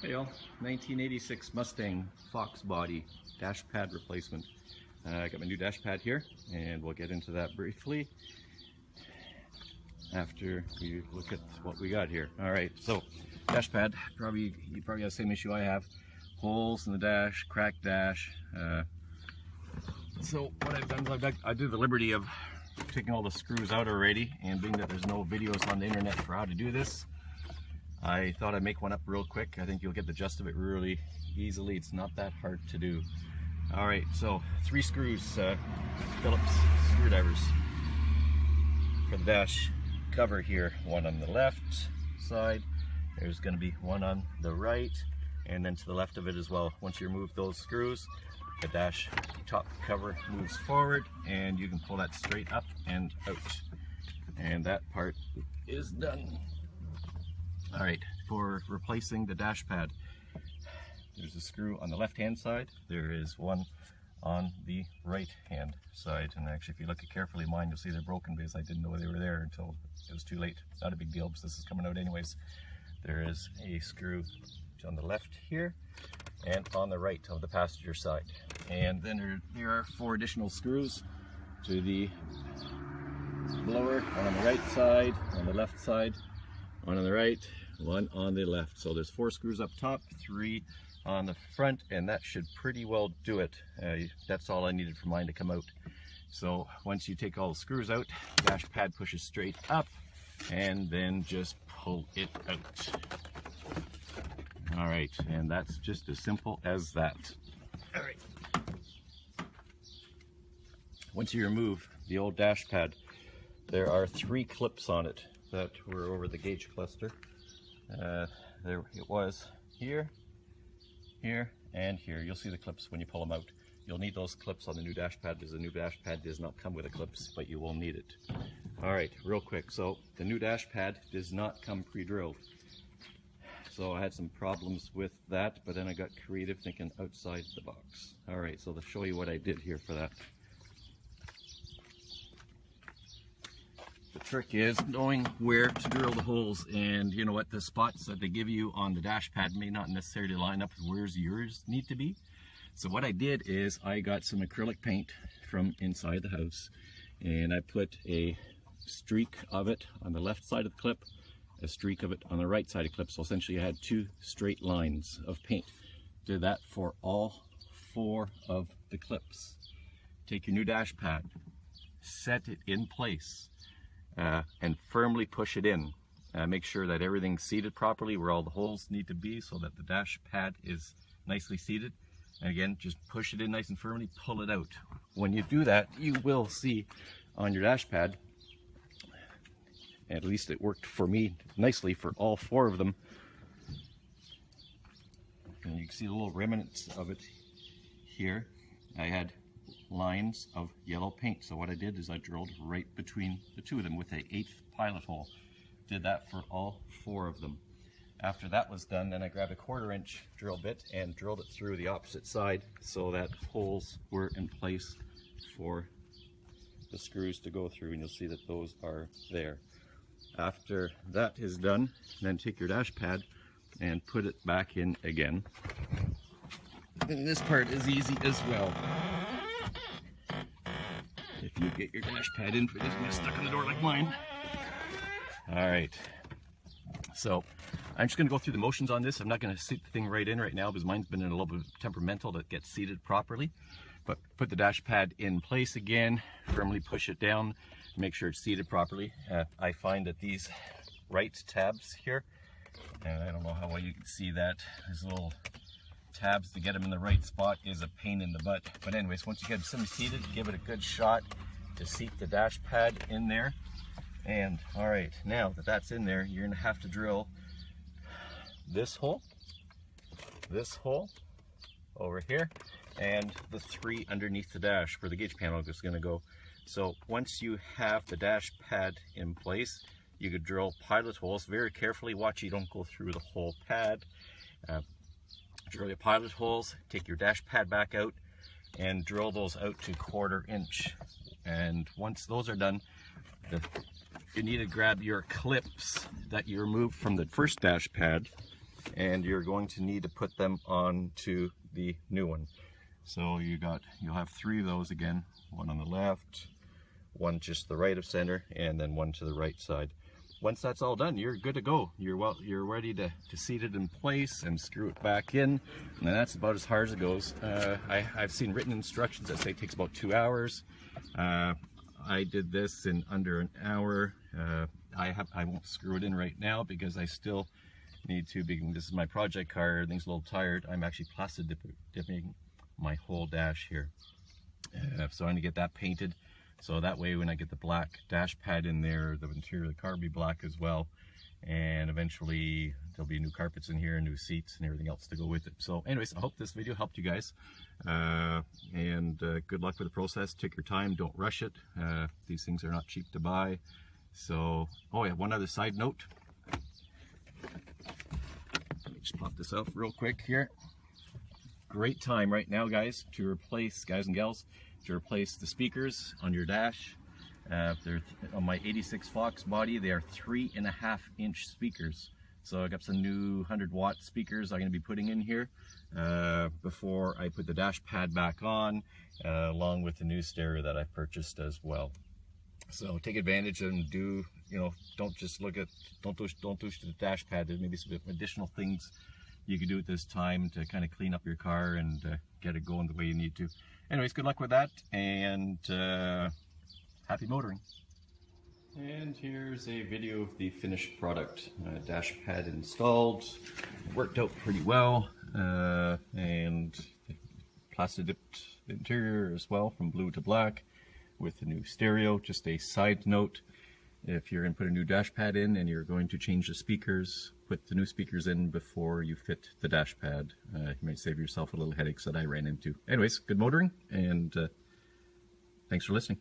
Hey y'all, 1986 Mustang Foxbody dash pad replacement. I got my new dash pad here, and we'll get into that briefly after we look at what we got here. All right, so dash pad, you probably have the same issue I have. Holes in the dash, cracked dash. So what I've done is I do the liberty of taking all the screws out already, and being that there's no videos on the internet for how to do this, I thought I'd make one up real quick. I think you'll get the gist of it really easily. It's not that hard to do. All right, so 3 screws, Phillips screwdrivers for the dash cover here. One on the left side, there's going to be one on the right, and then to the left of it as well. Once you remove those screws, the dash top cover moves forward, and you can pull that straight up and out. And that part is done. All right, for replacing the dash pad, there's a screw on the left hand side, there is one on the right hand side, and actually if you look carefully at mine, you'll see they're broken because I didn't know they were there until it was too late. Not a big deal because this is coming out anyways. There is a screw on the left here and on the right of the passenger side, and then there are 4 additional screws to the blower, one on the right side, on the left side, one on the right, one on the left. So there's 4 screws up top, 3 on the front, and that should pretty well do it. That's all I needed for mine to come out. So once you take all the screws out, the dash pad pushes straight up, and then just pull it out. All right, and that's just as simple as that. All right. Once you remove the old dash pad, there are 3 clips on it that were over the gauge cluster. There it was here, here, and here. You'll see the clips when you pull them out. You'll need those clips on the new dash pad because the new dash pad does not come with the clips, but you will need it. All right, real quick. So the new dash pad does not come pre-drilled. So I had some problems with that, but then I got creative thinking outside the box. All right, so to show you what I did here for that. The trick is knowing where to drill the holes, and you know what, the spots that they give you on the dash pad may not necessarily line up with where yours need to be. So what I did is I got some acrylic paint from inside the house, and I put a streak of it on the left side of the clip, a streak of it on the right side of the clip. So essentially I had 2 straight lines of paint. Did that for all 4 of the clips. Take your new dash pad, set it in place, and firmly push it in. Make sure that everything's seated properly where all the holes need to be so that the dash pad is nicely seated. And again, just push it in nice and firmly, pull it out. When you do that, you will see on your dash pad, at least it worked for me nicely for all 4 of them, and you can see the little remnants of it here. I had lines of yellow paint, so what I did is I drilled right between the 2 of them with an 1/8 pilot hole. Did that for all 4 of them. After that was done, then I grabbed a 1/4 inch drill bit and drilled it through the opposite side so that holes were in place for the screws to go through, and you'll see that those are there. After that is done, then take your dash pad and put it back in again. And this part is easy as well. If you get your dash pad in, it doesn't get stuck in the door like mine. All right, so I'm just going to go through the motions on this. I'm not going to seat the thing right in right now because mine's been in a little bit temperamental to get seated properly. But put the dash pad in place again, firmly push it down, make sure it's seated properly. I find that these right tabs here, and I don't know how well you can see that, these little tabs to get them in the right spot is a pain in the butt. But anyways, once you get them semi-seated, give it a good shot to seat the dash pad in there. And all right, now that that's in there, you're gonna have to drill this hole over here, and the 3 underneath the dash where the gauge panel is going to go. So once you have the dash pad in place, you could drill pilot holes very carefully. Watch you don't go through the whole pad. Drill your pilot holes, take your dash pad back out, and drill those out to 1/4 inch. And once those are done, you need to grab your clips that you removed from the first dash pad and you're going to need to put them onto the new one. So you'll have 3 of those again, one on the left, one just the right of center, and then one to the right side. Once that's all done, you're good to go. You're ready to seat it in place and screw it back in, and that's about as hard as it goes. I've seen written instructions that say it takes about 2 hours. I did this in under an hour. I won't screw it in right now because I still need to, because this is my project car, everything's a little tired. I'm actually plastic dipping my whole dash here. So I'm gonna get that painted. So that way when I get the black dash pad in there, the interior of the car will be black as well. And eventually there'll be new carpets in here, new seats and everything else to go with it. So anyways, I hope this video helped you guys. Good luck with the process. Take your time, don't rush it. These things are not cheap to buy. So, oh yeah, one other side note. Let me just pop this out real quick here. Great time right now, guys, to replace, guys and gals, to replace the speakers on your dash. They're on my 86 Foxbody. They are 3.5-inch speakers. So I got some new 100-watt speakers I'm going to be putting in here before I put the dash pad back on, along with the new stereo that I've purchased as well. So take advantage and do, don't just look at, don't push to the dash pad. There's maybe some additional things you can do at this time to kind of clean up your car and get it going the way you need to. Anyways, good luck with that, and happy motoring. And here's a video of the finished product. Dash pad installed, worked out pretty well, and plastic dipped interior as well from blue to black with the new stereo. Just a side note, if you're going to put a new dash pad in and you're going to change the speakers, put the new speakers in before you fit the dash pad. You might save yourself a little headaches that I ran into. Anyways, good motoring, and thanks for listening.